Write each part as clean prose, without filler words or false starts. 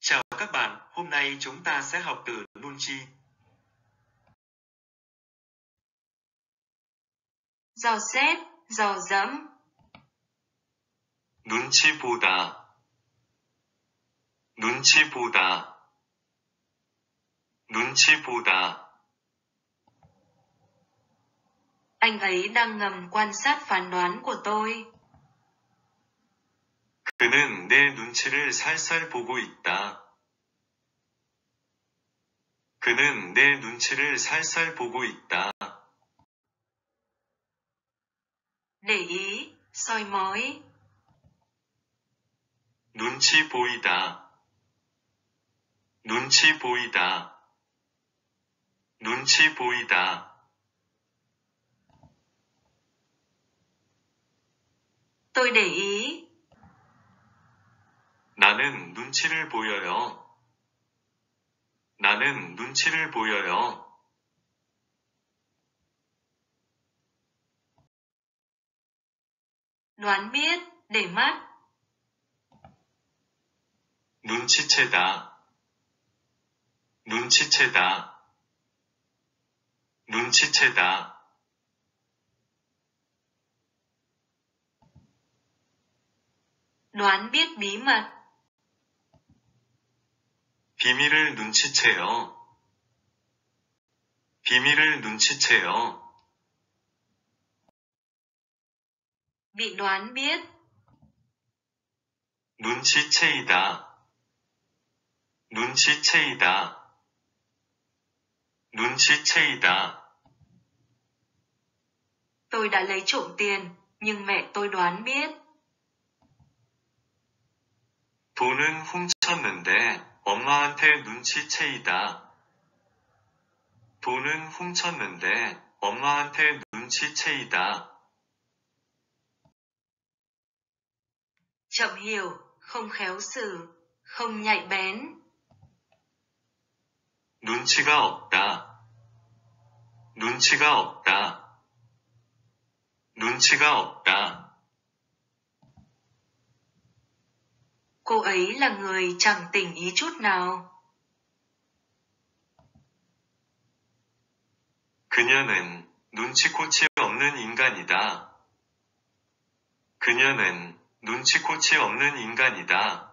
Chào các bạn, hôm nay chúng ta sẽ học từ 눈치. Dò xét, dò dẫm. 눈치 보다. 눈치 보다. 눈치 보다. Anh ấy đang ngầm quan sát phán đoán của tôi. 그는 내 눈치를 살살 보고 있다. 그는 내 눈치를 살살 보고 있다. Để ý, soi mói. 눈치 보이다. 눈치 보이다. 눈치 보이다. Tôi để ý. 나는 눈치를 보여요. 나는 눈치를 보여요. Đoán biết, để mắt. 눈치채다. 눈치채다. 눈치채다. Đoán biết bí mật. 비밀을 눈치채요. 비밀을 눈치채요. Bị đoán biết. 눈치채이다. 눈치채이다. 눈치채이다. Tôi đã lấy trộm tiền, nhưng mẹ tôi đoán biết. 돈은 훔쳤는데 엄마한테 눈치채이다. 돈은 훔쳤는데 엄마한테 눈치채이다. Chậm hiểu, không khéo xử, không nhạy bén. 눈치가 없다. 눈치가 없다. 눈치가 없다. Cô ấy là người chẳng tỉnh ý chút nào. 그녀는 눈치코치 없는 인간이다. 그녀는 눈치코치 없는 인간이다.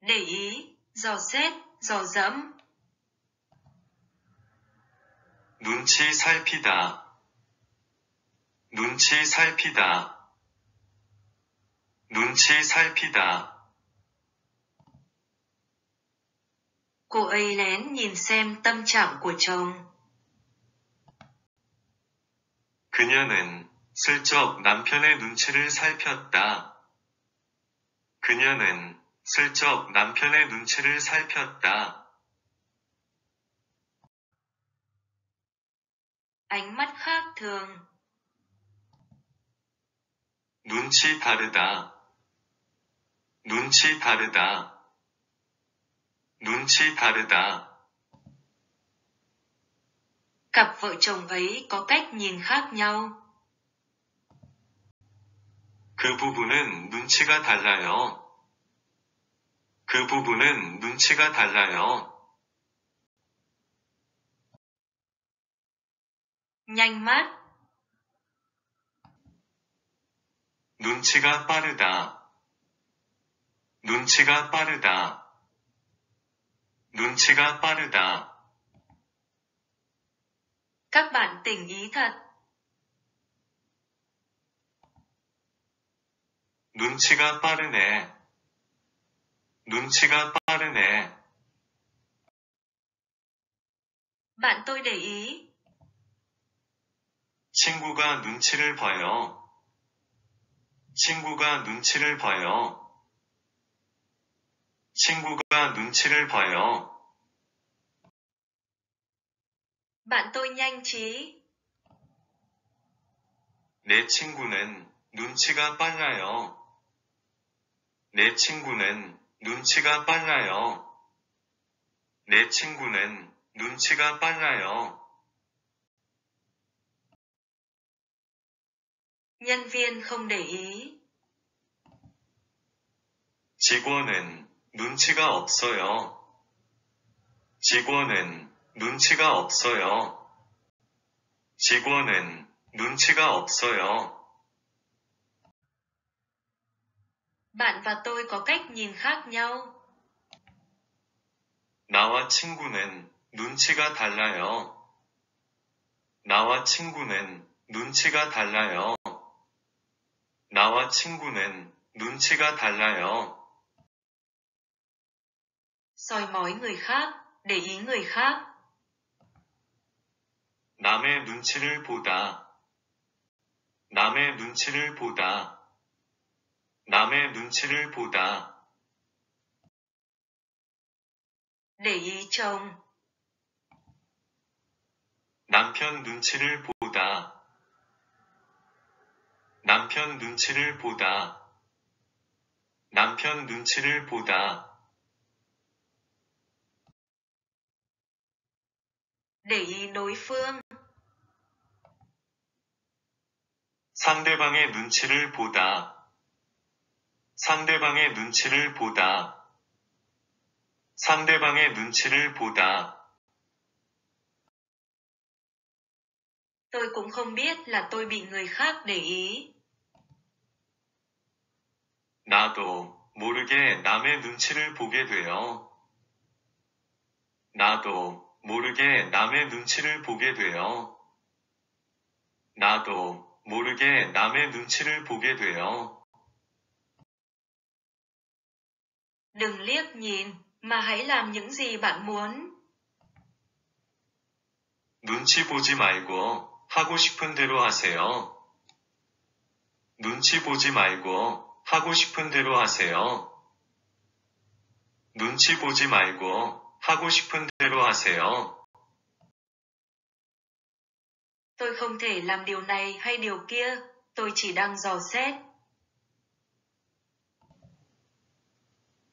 Để ý, dò xét, dò dẫm. 눈치 살피다. 눈치 살피다. 눈치 살피다. Cô ấy lén nhìn xem tâm trạng của chồng. 그녀는 슬쩍 남편의 눈치를 살폈다. 그녀는 슬쩍 남편의 눈치를 살폈다. Ánh mắt khác thường. 눈치 다르다. 눈치 다르다. 눈치 다르다. Cặp vợ chồng ấy có cách nhìn khác nhau. 그 부부는 눈치가 달라요. 그 부부는 눈치가 달라요. Nhanh mắt. 눈치가 빠르다. 눈치가 빠르다. 눈치가 빠르다. Các bạn tỉnh ý thật. 눈치가 빠르네. 눈치가 빠르네. Bạn tôi để ý. 친구가 눈치를 봐요. 친구가 눈치를 봐요. 친구가 눈치를 봐요. Bạn tôi nhanh trí. 내 친구는 눈치가 빨라요. 내 친구는 눈치가 빨라요. 내 친구는 눈치가 빨라요. Nhân viên không để ý. 직원은 눈치가 없어요. 직원은 눈치가 없어요. 직원은 눈치가 없어요. Bạn và tôi có cách nhìn khác nhau. 나와 친구는 눈치가 달라요. 나와 친구는 눈치가 달라요. 나와 친구는 눈치가 달라요. Soi mói người khác, để ý người khác. 남의 눈치를 보다. 남의 눈치를 보다. 남의 눈치를 보다. Để ý chồng. 남편 눈치를 보다. 남편 눈치를 보다. 남편 눈치를 보다. Để ý đối phương. 상대방의 눈치를 보다. 상대방의 눈치를 보다. 상대방의 눈치를 보다. Tôi cũng không biết là tôi bị người khác để ý. 나도 모르게 남의 눈치를 보게 돼요. 나도 모르게 남의 눈치를 보게 돼요. 나도 모르게 남의 눈치를 보게 돼요. Đừng liếc nhìn, mà hãy làm những gì bạn muốn. 눈치 보지 말고 하고 싶은 대로 하세요. 눈치 보지 말고 하고 싶은 대로 하세요. 눈치 보지 말고 하고 싶은 대로 하세요. Tôi không thể làm điều này hay điều kia, tôi chỉ đang dò xét.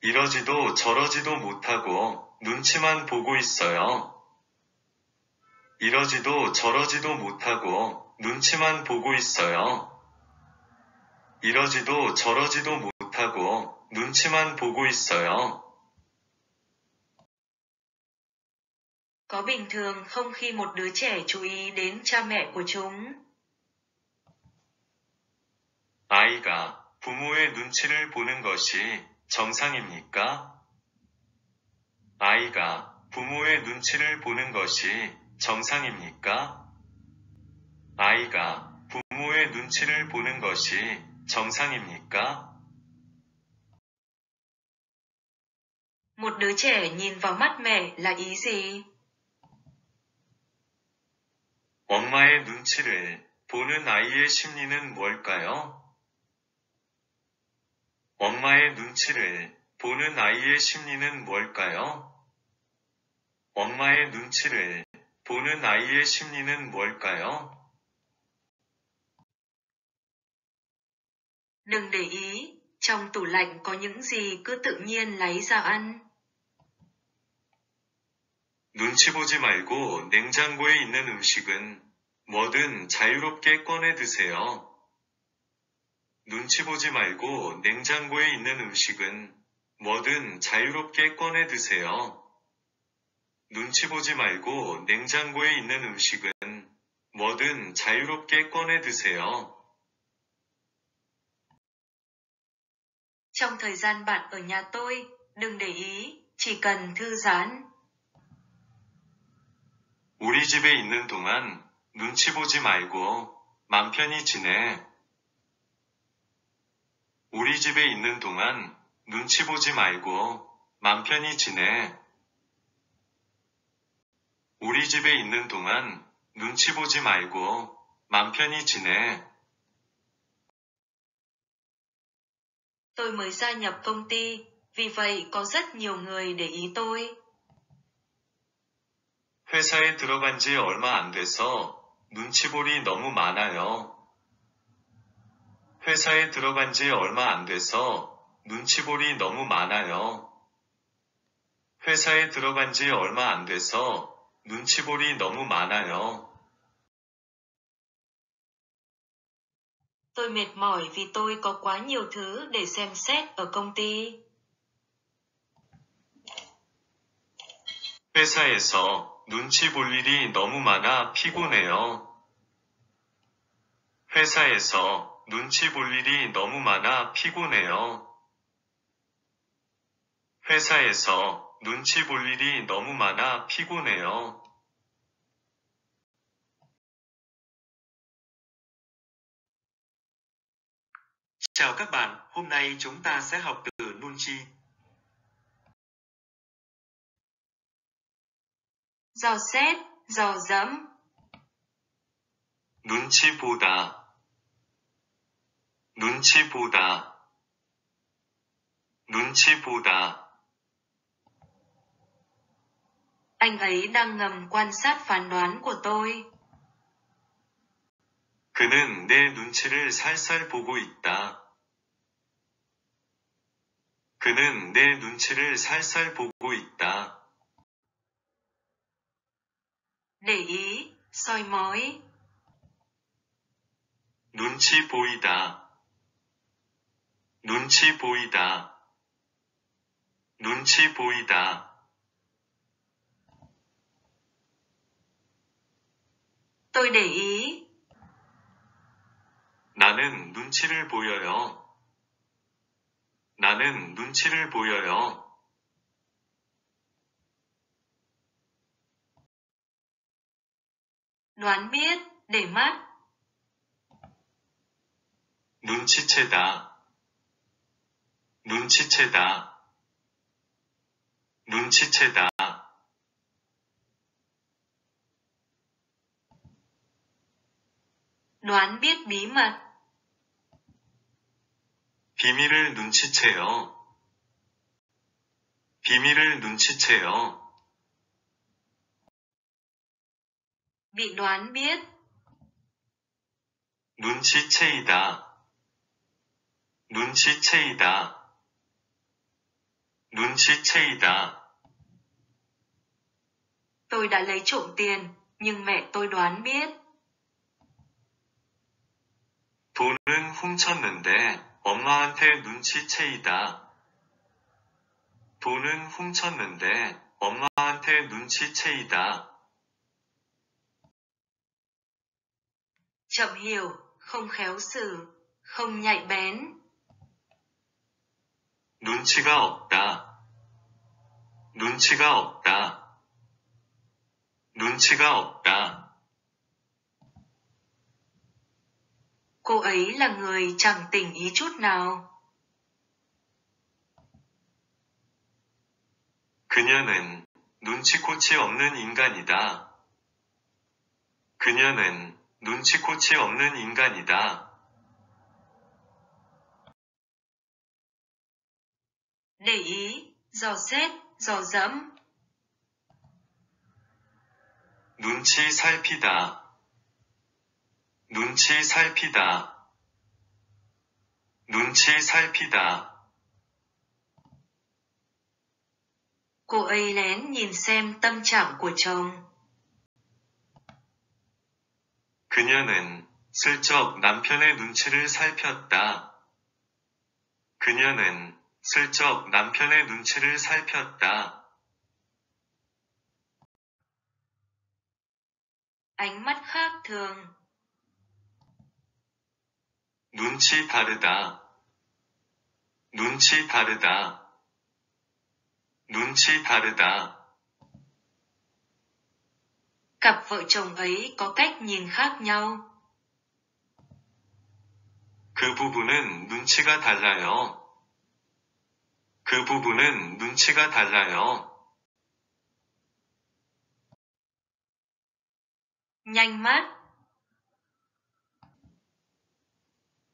이러지도 저러지도 못하고 눈치만 보고 있어요. 이러지도 저러지도 못하고 눈치만 보고 있어요. 이러지도 저러지도 못하고 눈치만 보고 있어요. Có bình thường không khi một đứa trẻ chú ý đến cha mẹ của chúng? 아이가 부모의 눈치를 보는 것이 정상입니까? 아이가 부모의 눈치를 보는 것이 정상입니까? 아이가 부모의 눈치를 보는 것이 정상입니까? Một đứa trẻ nhìn vào mắt mẹ là ý gì? 엄마의 눈치를 보는 아이의 심리는 뭘까요? 엄마의 눈치를 보는 아이의 심리는 뭘까요? 엄마의 눈치를 보는 아이의 심리는 뭘까요? Đừng để ý, trong tủ lạnh có những gì cứ tự nhiên lấy ra ăn. 눈치 보지 말고 냉장고에 있는 음식은 뭐든 자유롭게 꺼내 드세요. 눈치 보지 말고 냉장고에 있는 음식은 뭐든 자유롭게 꺼내 드세요. 눈치 보지 말고 냉장고에 있는 음식은 뭐든 자유롭게 꺼내 드세요. Trong thời gian bạn ở nhà tôi, đừng để ý, chỉ cần thư giãn. 우리 집에 있는 동안 눈치 보지 말고 맘 편히 지내. 우리 집에 있는 동안 눈치 보지 말고 맘 편히 지내. 우리 집에 있는 동안 눈치 보지 말고 맘 편히 지내. Tôi mới gia nhập công ty, vì vậy có rất nhiều người để ý tôi. 회사에 들어간 지 얼마 안 돼서 눈치볼이 너무 많아요. 회사에 들어간 지 얼마 안 돼서 눈치볼이 너무 많아요. 회사에 들어간 지 얼마 안 돼서 눈치볼이 너무 많아요. Tôi mệt mỏi vì tôi có quá nhiều thứ để xem xét ở công ty. 회사에서 눈치 볼 일이 너무 많아 피곤해요. 회사에서 눈치 볼 일이 너무 많아 피곤해요. 회사에서 눈치 볼 일이 너무 많아 피곤해요. Chào các bạn, hôm nay chúng ta sẽ học từ nunchi. Dò xét, dò dẫm. 눈치 보다, 눈치 보다, 눈치 보다. Anh ấy đang ngầm quan sát phán đoán của tôi. 그는 내 눈치를 살살 보고 있다. 그는 내 눈치를 살살 보고 있다. Để ý, soi mói. 눈치 보이다. 눈치 보이다. 눈치 보이다. Tôi để ý. 나는 눈치를 보여요. 나는 눈치를 보여요. Đoán biết, để mắt. 눈치채다. 눈치채다. 눈치채다. Đoán biết bí mật. 비밀을 눈치채요. 비밀을 눈치채요. Bị đoán biết. 눈치채이다. 눈치채이다. 눈치채이다. Tôi đã lấy trộm tiền, nhưng mẹ tôi đoán biết. 돈은 훔쳤는데 엄마한테 눈치채이다. 돈은 훔쳤는데 엄마한테 눈치채이다. Chậm hiểu, không khéo xử, không nhạy bén. 눈치가 없다. 눈치가 없다. 눈치가 없다. Cô ấy là người chẳng tỉnh ý chút nào. 그녀는 눈치코치 없는 인간이다. 그녀는 눈치코치 없는 인간이다. Để ý, dò xét, dò dẫm. 눈치 살피다. 눈치 살피다. 눈치 살피다. Cô ấy lén nhìn xem tâm trạng của chồng. 그녀는 슬쩍 남편의 눈치를 살폈다. 그녀는 슬쩍 남편의 눈치를 살폈다. Ánh mắt khác thường. 눈치 다르다. 눈치 다르다. 눈치 다르다. Cặp vợ chồng ấy có cách nhìn khác nhau. 그 부부는 눈치가 달라요. 그 부부는 눈치가 달라요. Nhanh mắt.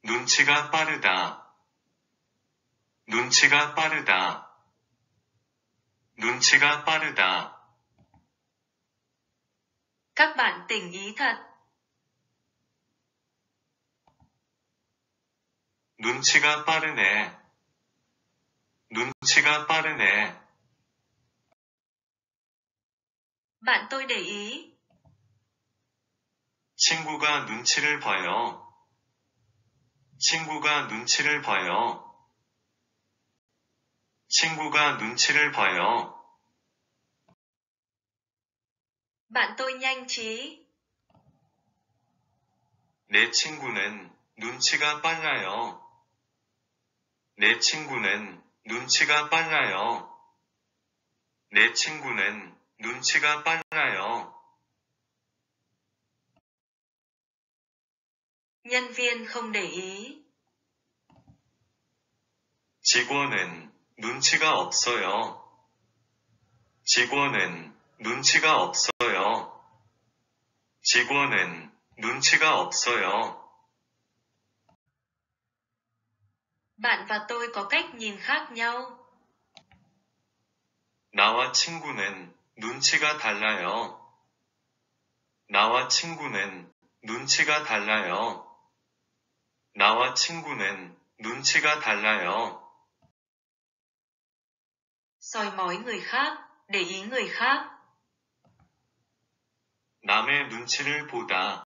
눈치가 빠르다. 눈치가 빠르다. 눈치가 빠르다. Các bạn tỉnh ý thật. 눈치가 빠르네. 눈치가 빠르네. Bạn tôi để ý. 친구가 눈치를 봐요. 친구가 눈치를 봐요. 친구가 눈치를 봐요. Bạn tôi nhanh trí. 내 친구는 눈치가 빨라요. 내 친구는 눈치가 빨라요. 내 친구는 눈치가 빨라요. Nhân viên không để ý. 직원은 눈치가 없어요. 직원은 눈치가 없어요. 직원은 눈치가 없어요. Bạn và tôi có cách nhìn khác nhau. 나와 친구는 눈치가 달라요. 나와 친구는 눈치가 달라요. 나와 친구는 눈치가 달라요. Soi mói người khác, để ý người khác. 남의 눈치를 보다.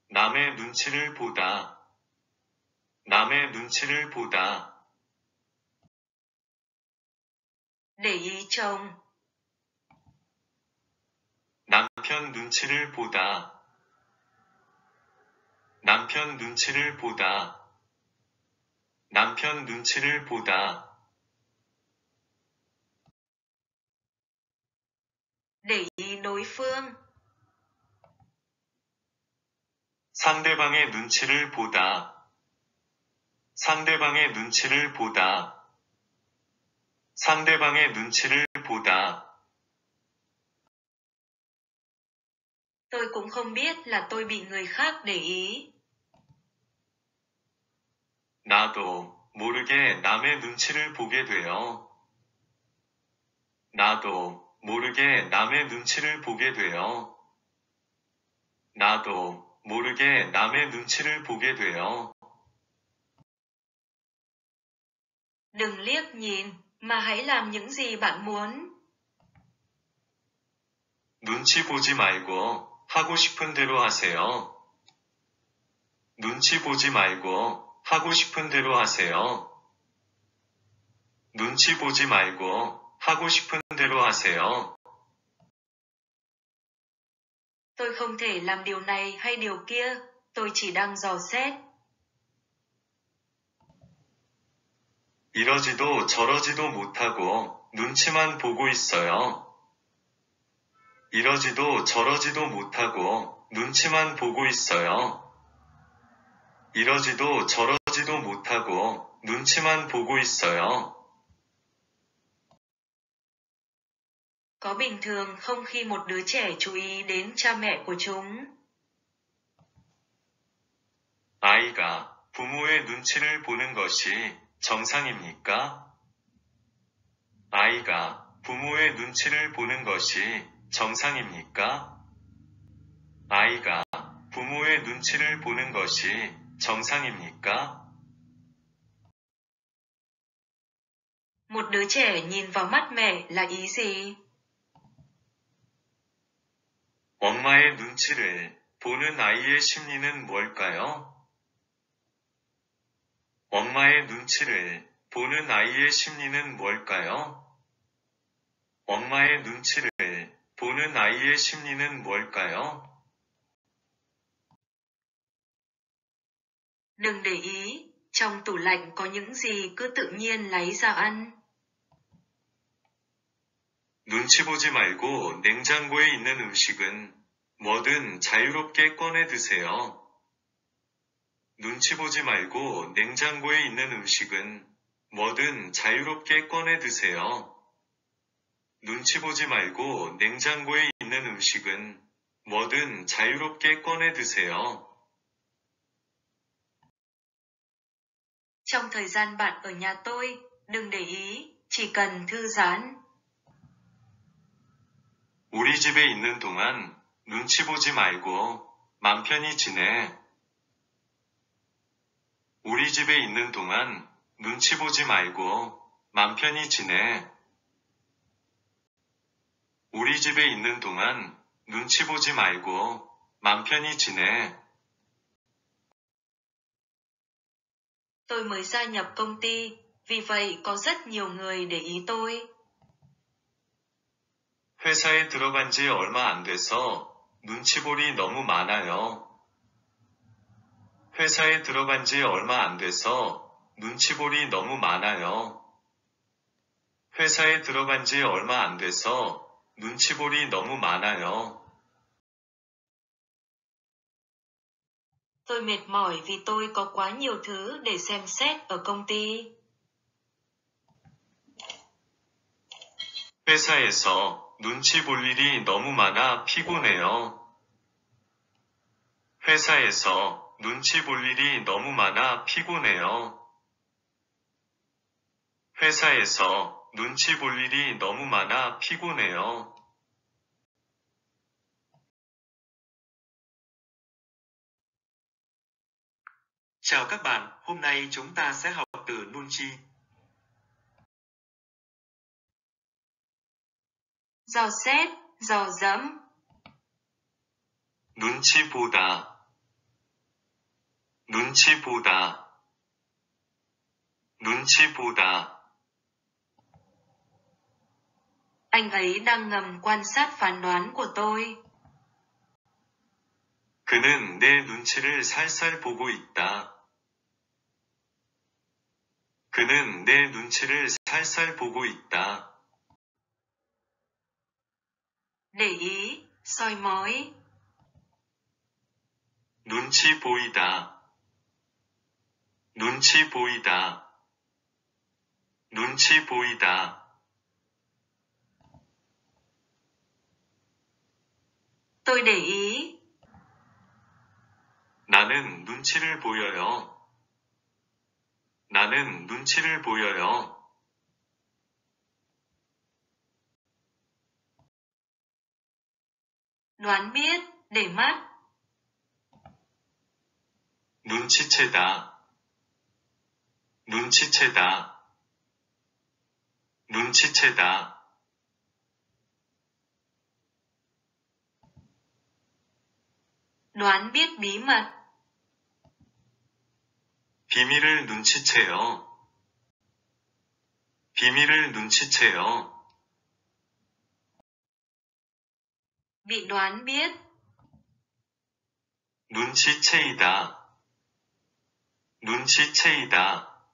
남의 눈치를 보다. 남의 눈치를 보다. Để ý chồng. 남편 눈치를 보다. 남편 눈치를 보다. 남편 눈치를 보다. Để ý đối phương. 상대방의 눈치를 보다. 상대방의 눈치를 보다. 상대방의 눈치를 보다. Tôi cũng không biết là tôi bị người khác để ý. 나도 모르게 남의 눈치를 보게 돼요. 나도 모르게 남의 눈치를 보게 돼요. 나도 모르게 남의 눈치를 보게 돼요. Đừng liếc nhìn, mà hãy làm những gì bạn muốn. 눈치 보지 말고 하고 싶은 대로 하세요. 눈치 보지 말고 하고 싶은 대로 하세요. 눈치 보지 말고 하고 싶은 대로 하세요. Tôi không thể làm điều này hay điều kia, tôi chỉ đang dò xét. 이러지도 저러지도 못하고 눈치만 보고 있어요. 이러지도 저러지도 못하고 눈치만 보고 있어요. 이러지도 저러지도 못하고 눈치만 보고 있어요. Có bình thường không khi một đứa trẻ chú ý đến cha mẹ của chúng? 아이가 부모의 눈치를 보는 것이 정상입니까? 아이가 부모의 눈치를 보는 것이 정상입니까? 아이가 부모의 눈치를 보는 것이 정상입니까? Một đứa trẻ nhìn vào mắt mẹ là ý gì? 엄마의 눈치를 보는 아이의 심리는 뭘까요? 엄마의 눈치를 보는 아이의 심리는 뭘까요? 엄마의 눈치를 보는 아이의 심리는 뭘까요? Đừng để ý, trong tủ lạnh có những gì cứ tự nhiên lấy ra ăn. 눈치 보지 말고 냉장고에 있는 음식은 뭐든 자유롭게 꺼내 드세요. 눈치 보지 말고 냉장고에 있는 음식은 뭐든 자유롭게 꺼내 드세요. 눈치 보지 말고 냉장고에 있는 음식은 뭐든 자유롭게 꺼내 드세요. Trong thời gian bạn ở nhà tôi, đừng để ý, chỉ cần thư giãn. 우리 집에 있는 동안 눈치 보지 말고 맘 편히 지내. 우리 집에 있는 동안 눈치 보지 말고 맘 편히 지내. 우리 집에 있는 동안 눈치 보지 말고 맘 편히 지내. Tôi mới gia nhập công ty, vì vậy có rất nhiều người để ý tôi. 회사에 들어간 지 얼마 안 돼서 눈치볼이 너무 많아요. 회사에 들어간 지 얼마 안 돼서 눈치볼이 너무 많아요. 회사에 들어간 지 얼마 안 돼서 눈치볼이 너무 많아요. Tôi mệt mỏi vì tôi có quá nhiều thứ để xem xét ở công ty. 회사에서 눈치 볼 일이 너무 많아 피곤해요. 회사에서 눈치 볼 일이 너무 많아 피곤해요. 회사에서 눈치 볼 일이 너무 많아 피곤해요. Chào các bạn, hôm nay chúng ta sẽ học từ nunchi. Dò xét, dò dẫm. 눈치 보다, 눈치 보다, 눈치 보다. Anh ấy đang ngầm quan sát phán đoán của tôi. 그는 내 눈치를 살살 보고 있다. 그는 내 눈치를 살살 보고 있다. Để ý, soi mói. 눈치 보이다. 눈치 보이다. 눈치 보이다. Tôi để ý. 나는 눈치를 보여요. 나는 눈치를 보여요. Đoán biết, để mắt. 눈치채다. 눈치채다. 눈치채다. Đoán biết bí mật. 비밀을 눈치채요. 비밀을 눈치채요. Bị đoán biết. 눈치채이다. 눈치채이다.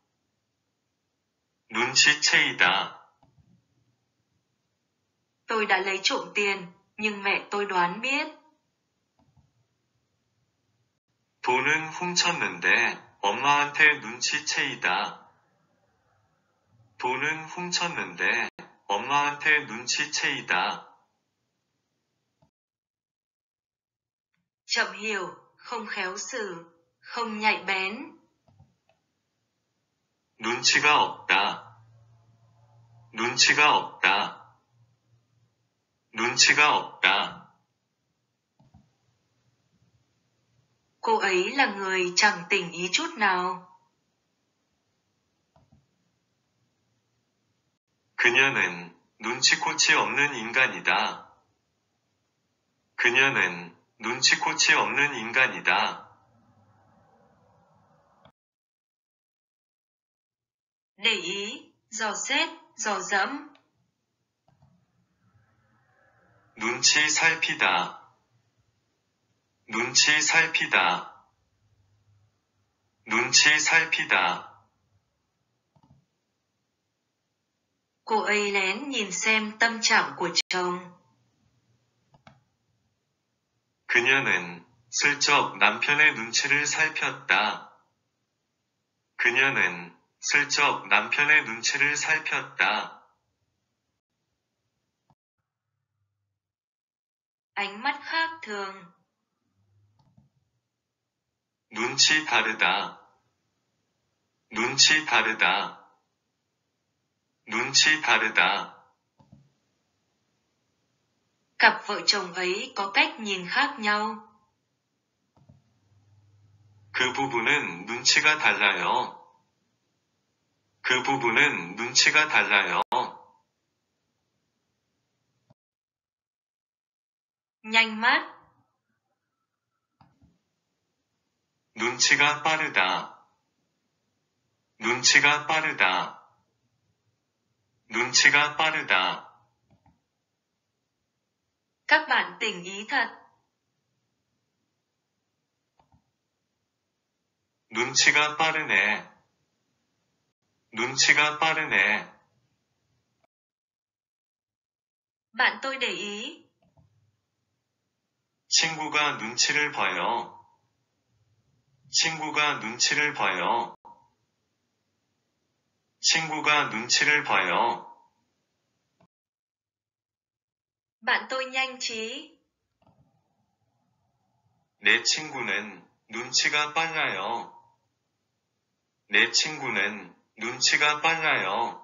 눈치채이다. Tôi đã lấy trộm tiền, nhưng mẹ tôi đoán biết. 돈은 훔쳤는데 엄마한테 눈치채이다. 돈은 훔쳤는데 엄마한테 눈치채이다. Chậm hiểu, không khéo xử, không nhạy bén. 눈치가 없다. 눈치가 없다. 눈치가 없다. Cô ấy là người chẳng tỉnh ý chút nào. 그녀는 눈치코치 없는 인간이다. 그녀는 눈치코치 없는 인간이다. Để ý, dò xét, dò dẫm. 눈치 살피다. 눈치 살피다. 눈치 살피다. Cô ấy lén nhìn xem tâm trạng của chồng. 그녀는 슬쩍 남편의 눈치를 살폈다. 그녀는 슬쩍 남편의 눈치를 살폈다. Ánh mắt khác thường. 눈치 다르다. 눈치 다르다. 눈치 다르다. Cặp vợ chồng ấy có cách nhìn khác nhau. 그 부부는 눈치가 달라요. 그 부부는 눈치가 달라요. Nhanh mắt. 눈치가 빠르다. 눈치가 빠르다. 눈치가 빠르다. Các bạn tỉnh ý thật. 눈치가 빠르네. 눈치가 빠르네. Bạn tôi để ý. 친구가 눈치를 봐요. 친구가 눈치를 봐요. 친구가 눈치를 봐요. Bạn tôi nhanh trí. 내 친구는 눈치가 빨라요. 내 친구는 눈치가 빨라요.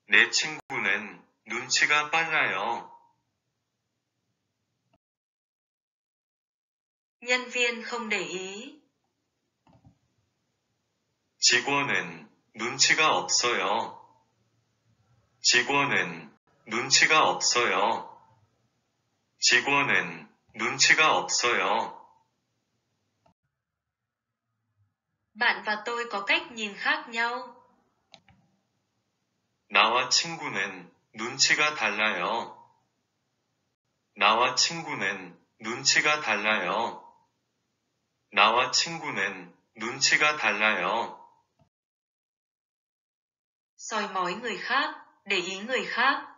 내 친구는 눈치가 빨라요. Nhân viên không để ý. 직원은 눈치가 없어요. 직원은 눈치가 없어요. 직원은 눈치가 없어요. Bạn và tôi có cách nhìn khác nhau. 나와 친구는 눈치가 달라요. 나와 친구는 눈치가 달라요. 나와 친구는 눈치가 달라요. Soi mói người khác, để ý người khác.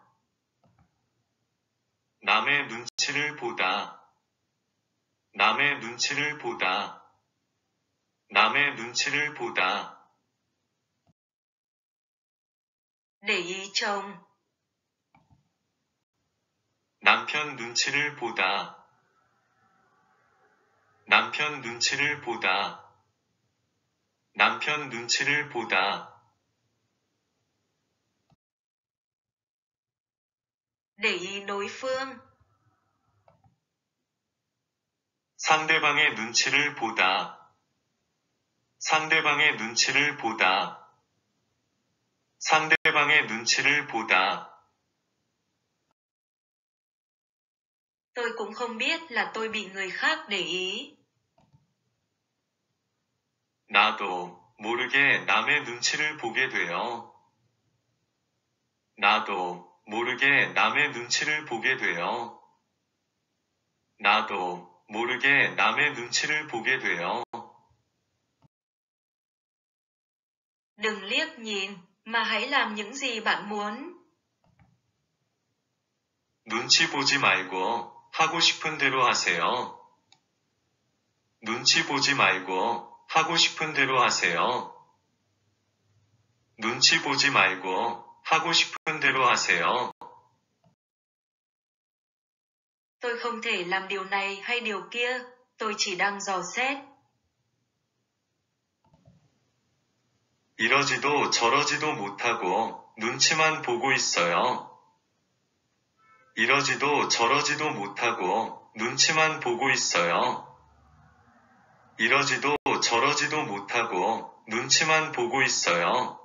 남의 눈치를 보다. 남의 눈치를 보다. 남의 눈치를 보다. Để ý chồng. 남편 눈치를 보다. 남편 눈치를 보다. 남편 눈치를 보다. Để ý đối phương. 상대방의 눈치를 보다. 상대방의 눈치를 보다. 상대방의 눈치를 보다. Tôi cũng không biết là tôi bị người khác để ý. 나도 모르게 남의 눈치를 보게 돼요. 나도 모르게 남의 눈치를 보게 돼요. 나도 모르게 남의 눈치를 보게 돼요. Đừng liếc nhìn, mà hãy làm những gì bạn muốn. 눈치 보지 말고 하고 싶은 대로 하세요. 눈치 보지 말고 하고 싶은 대로 하세요. 눈치 보지 말고 하고 싶은 대로 하세요. Tôi không thể làm điều này hay điều kia, tôi chỉ đang dò xét. 이러지도 저러지도 못하고 눈치만 보고 있어요. 이러지도 저러지도 못하고 눈치만 보고 있어요. 이러지도 저러지도 못하고 눈치만 보고 있어요.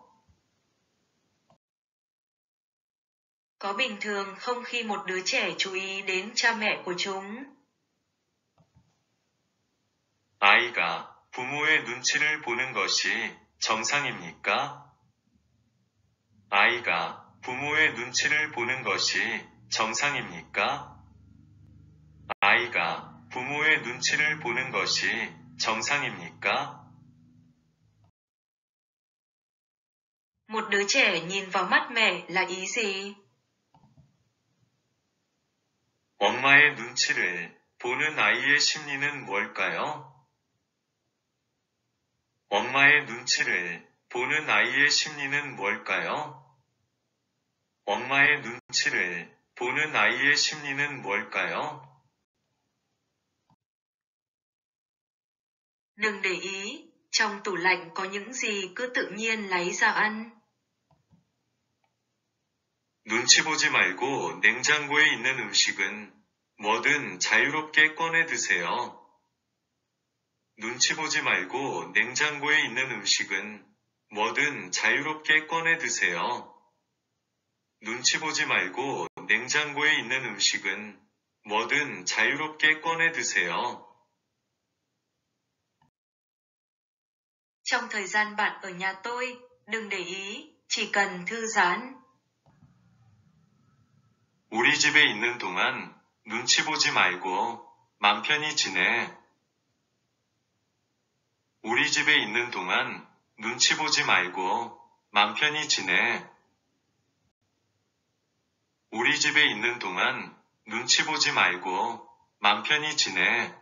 Có bình thường không khi một đứa trẻ chú ý đến cha mẹ của chúng? 아이가 부모의 눈치를 보는 것이 정상입니까? 아이가 부모의 눈치를 보는 것이 정상입니까? 아이가 부모의 눈치를 보는 것이 정상입니까? Một đứa trẻ nhìn vào mắt mẹ là ý gì? 엄마의 눈치를 보는 아이의 심리는 뭘까요? 엄마의 눈치를 보는 아이의 심리는 뭘까요? 엄마의 눈치를 보는 아이의 심리는 뭘까요? Đừng để ý, trong tủ lạnh có những gì cứ tự nhiên lấy ra ăn. 눈치 보지 말고 냉장고에 있는 음식은 뭐든 자유롭게 꺼내 드세요. 눈치 보지 말고 냉장고에 있는 음식은 뭐든 자유롭게 꺼내 드세요. 눈치 보지 말고 냉장고에 있는 음식은 뭐든 자유롭게 꺼내 드세요. Trong thời gian bạn ở nhà tôi, đừng để ý, chỉ cần thư giãn. 우리 집에 있는 동안 눈치 보지 말고 맘 편히 지내. 우리 집에 있는 동안 눈치 보지 말고 맘 편히 지내. 우리 집에 있는 동안 눈치 보지 말고 맘 편히 지내.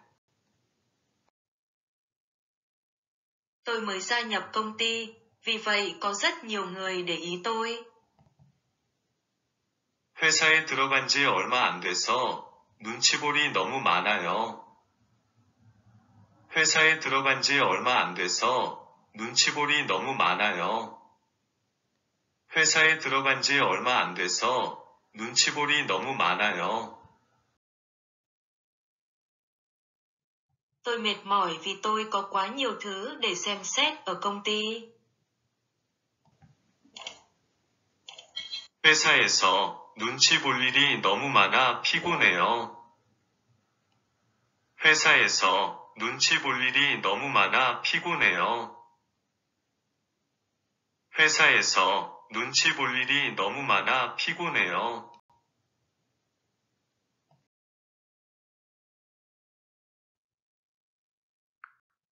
Tôi mới gia nhập công ty, vì vậy có rất nhiều người để ý tôi. 회사에 들어간 지 얼마 안 돼서 눈치볼이 너무 많아요. 회사에 들어간 지 얼마 안 돼서 눈치볼이 너무 많아요. 회사에 들어간 지 얼마 안 돼서 눈치볼이 너무 많아요. Tôi mệt mỏi vì tôi có quá nhiều thứ để xem xét ở công ty. 회사에서 눈치 볼 일이 너무 많아 피곤해요. 회사에서 눈치 볼 일이 너무 많아 피곤해요. 회사에서 눈치 볼 일이 너무 많아 피곤해요.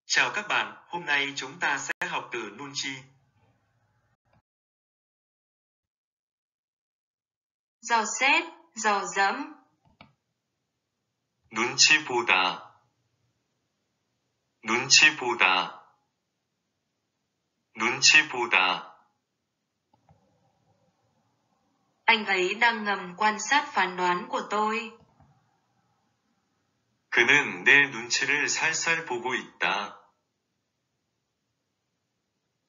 Chào các bạn, hôm nay chúng ta sẽ học từ nunchi. Dò xét, dò dẫm. 눈치 보다. 눈치 보다. 눈치 보다. Anh ấy đang ngầm quan sát phán đoán của tôi. 그는 내 눈치를 살살 보고 있다.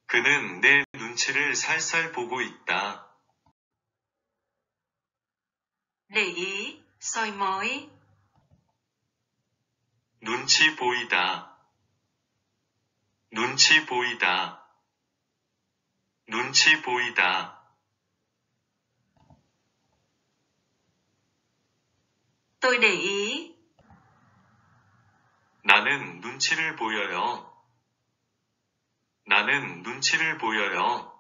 그는 내 눈치를 살살 보고 있다. Để ý, soi mói. 눈치 보이다. 눈치 보이다. 눈치 보이다. Tôi để ý. 나는 눈치를 보여요. 나는 눈치를 보여요.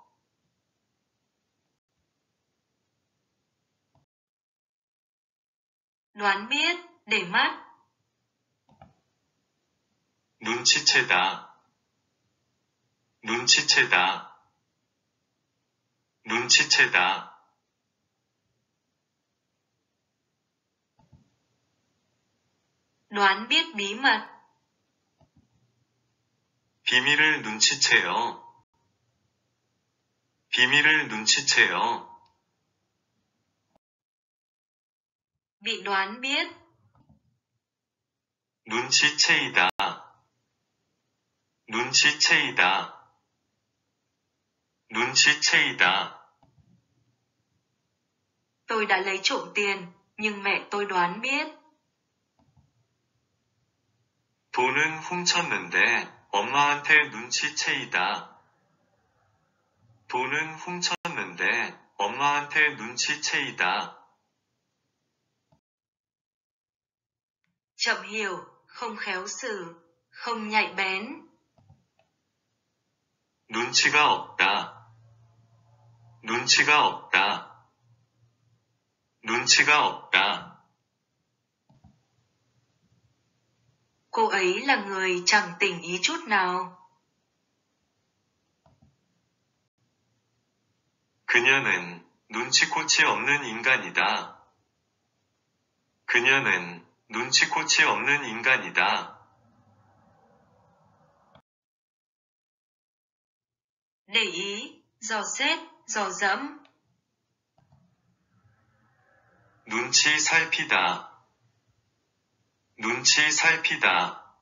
Đoán biết, để mắt. 눈치채다. 눈치채다. 눈치채다. Đoán biết bí mật. 비밀을 눈치채요. 비밀을 눈치채요. Bị đoán biết. 눈치채이다. 눈치채이다. 눈치채이다. Tôi đã lấy trộm tiền, nhưng mẹ tôi đoán biết. 돈은 훔쳤는데 엄마한테 눈치채이다. 돈은 훔쳤는데 엄마한테 눈치채이다. Chậm hiểu, không khéo xử, không nhạy bén. 눈치가 없다. 눈치가 없다. 눈치가 없다. Cô ấy là người chẳng tỉnh ý chút nào. 그녀는 눈치코치 없는 인간이다. 그녀는 눈치코치 없는 인간이다. Để ý, dò xét, dò dẫm. 눈치 살피다. 눈치 살피다.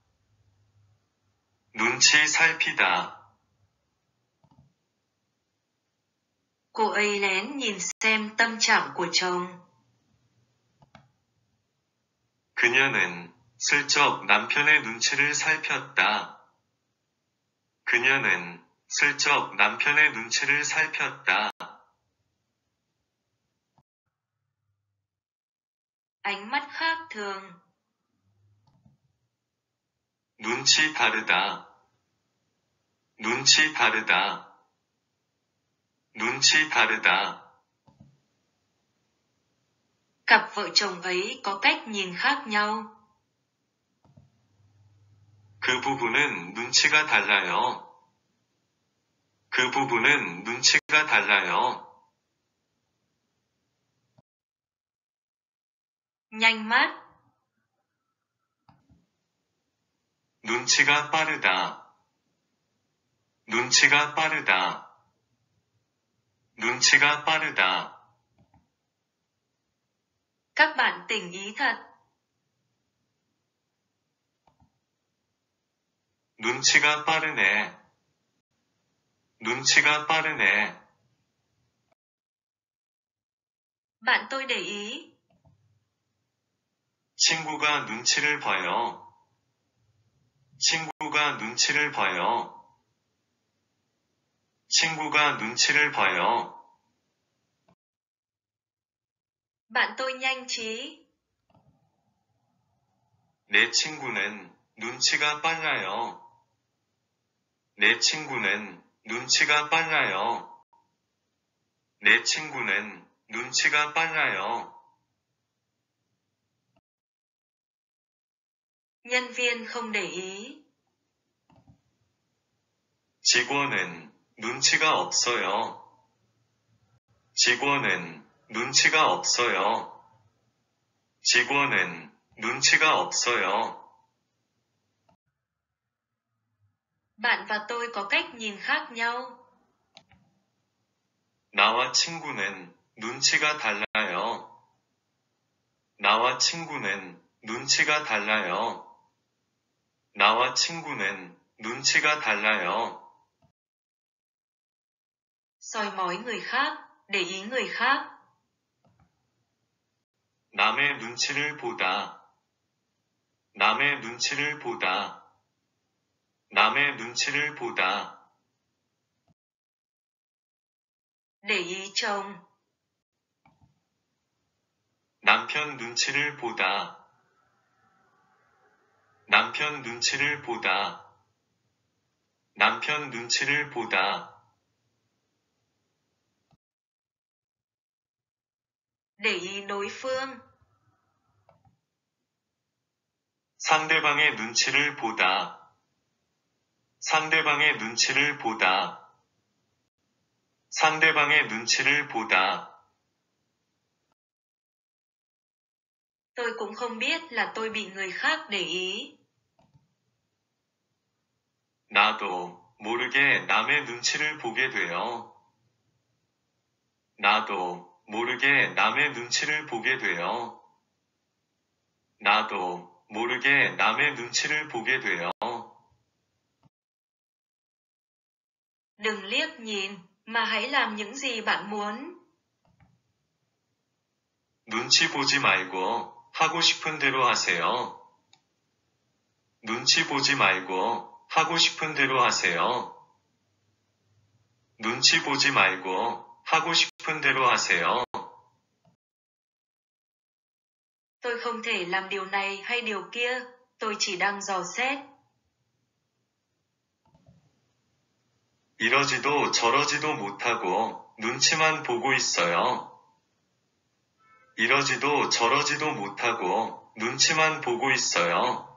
눈치 살피다. Cô ấy lén nhìn xem tâm trạng của chồng. 그녀는 슬쩍 남편의 눈치를 살폈다. 그녀는 슬쩍 남편의 눈치를 살폈다. Ánh mắt khác thường. 눈치 다르다. 눈치 다르다. 눈치 다르다. Cặp vợ chồng ấy có cách nhìn khác nhau. 그 부부는 눈치가 달라요. 그 부부는 눈치가 달라요. Nhanh mắt, 눈치가 빠르다. 눈치가 빠르다. 눈치가 빠르다. các bạn tỉnh ý thật. 눈치가 빠르네. 눈치가 빠르네. Bạn tôi để ý. 친구가 눈치를 봐요. 친구가 눈치를 봐요. 친구가 눈치를 봐요. Bạn tôi nhanh trí. 내 친구는 눈치가 빨라요. 내 친구는 눈치가 빨라요. 내 친구는 눈치가 빨라요. Nhân viên không để ý. 직원은 눈치가 없어요. 직원은 눈치가 없어요. 직원은 눈치가 없어요. Bạn và tôi có cách nhìn khác nhau. 나와 친구는 눈치가 달라요. 나와 친구는 눈치가 달라요. 나와 친구는 눈치가 달라요. Soi mói người khác, để ý người khác. 남의 눈치를 보다. 남의 눈치를 보다. 남의 눈치를 보다. Để ý chồng. 남편 눈치를 보다. 남편 눈치를 보다. 남편 눈치를 보다. Để ý đối phương. 상대방의 눈치를 보다. 상대방의 눈치를 보다. 상대방의 눈치를 보다. Tôi cũng không biết là tôi bị người khác để ý. 나도 모르게 남의 눈치를 보게 돼요. 나도 모르게 남의 눈치를 보게 돼요. 나도 모르게 남의 눈치를 보게 돼요. Đừng liếc nhìn, mà hãy làm những gì bạn muốn. 눈치 보지 말고 하고 싶은 대로 하세요. 눈치 보지 말고 하고 싶은 대로 하세요. 눈치 보지 말고 하고 싶은 대로 하세요. Tôi không thể làm điều này hay điều kia, tôi chỉ đang dò xét. 이러지도 저러지도 못하고 눈치만 보고 있어요. 이러지도 저러지도 못하고 눈치만 보고 있어요.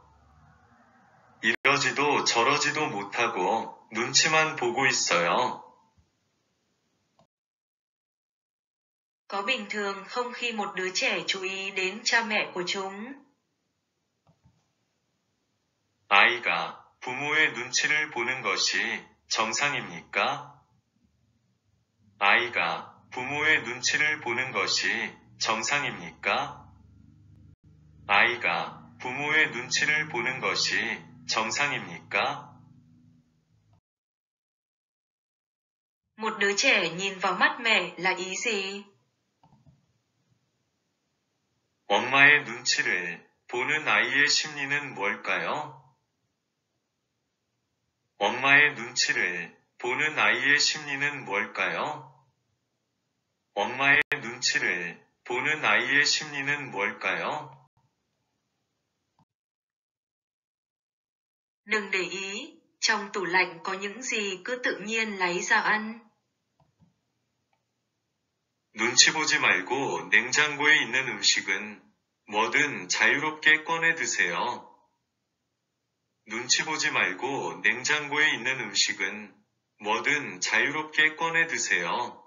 이러지도 저러지도 못하고 눈치만 보고 있어요. Có bình thường không khi một đứa trẻ chú ý đến cha mẹ của chúng? 아이가 부모의 눈치를 보는 것이 정상입니까? 아이가 부모의 눈치를 보는 것이 정상입니까? 아이가 부모의 눈치를 보는 것이 정상입니까? Một đứa trẻ nhìn vào mắt mẹ là ý gì? 엄마의 눈치를 보는 아이의 심리는 뭘까요? 엄마의 눈치를 보는 아이의 심리는 뭘까요? 엄마의 눈치를 보는 아이의 심리는 뭘까요? Đừng để ý, trong tủ lạnh có những gì cứ tự nhiên lấy ra ăn. 눈치 보지 말고 냉장고에 있는 음식은 뭐든 자유롭게 꺼내 드세요. 눈치 보지 말고 냉장고에 있는 음식은 뭐든 자유롭게 꺼내 드세요.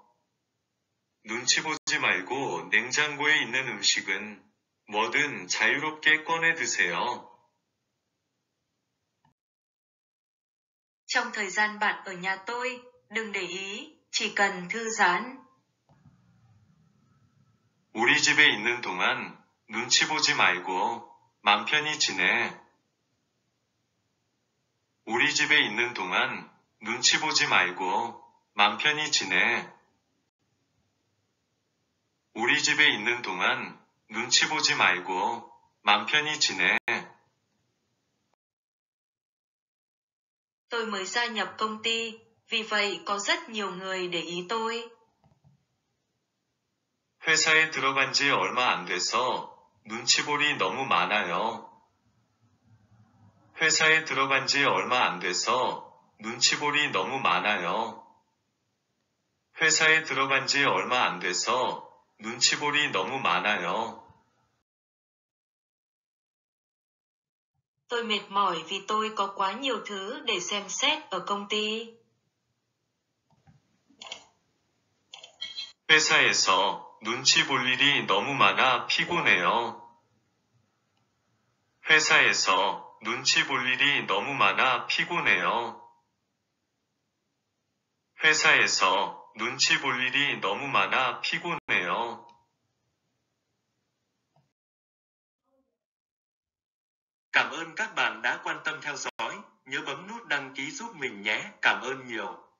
눈치 보지 말고 냉장고에 있는 음식은 뭐든 자유롭게 꺼내 드세요. Trong thời gian bạn ở nhà tôi, đừng để ý, chỉ cần thư giãn. 우리 집에 있는 동안 눈치 보지 말고 맘 편히 지내. 우리 집에 있는 동안 눈치 보지 말고 맘 편히 지내. 우리 집에 있는 동안 눈치 보지 말고 맘 편히 지내. Tôi mới gia nhập công ty, vì vậy có rất nhiều người để ý tôi. 회사에 들어간 지 얼마 안 돼서 눈치볼이 너무 많아요. 회사에 들어간 지 얼마 안 돼서 눈치볼이 너무 많아요. 회사에 들어간 지 얼마 안 돼서 눈치볼이 너무 많아요. Tôi mệt mỏi vì tôi có quá nhiều thứ để xem xét ở công ty. 회사에서 눈치 볼 일이 너무 많아 피곤해요. 회사에서 눈치 볼 일이 너무 많아 피곤해요. 회사에서 눈치 볼 일이 너무 많아 피곤해요. Cảm ơn các bạn đã quan tâm theo dõi. Nhớ bấm nút đăng ký giúp mình nhé. Cảm ơn nhiều.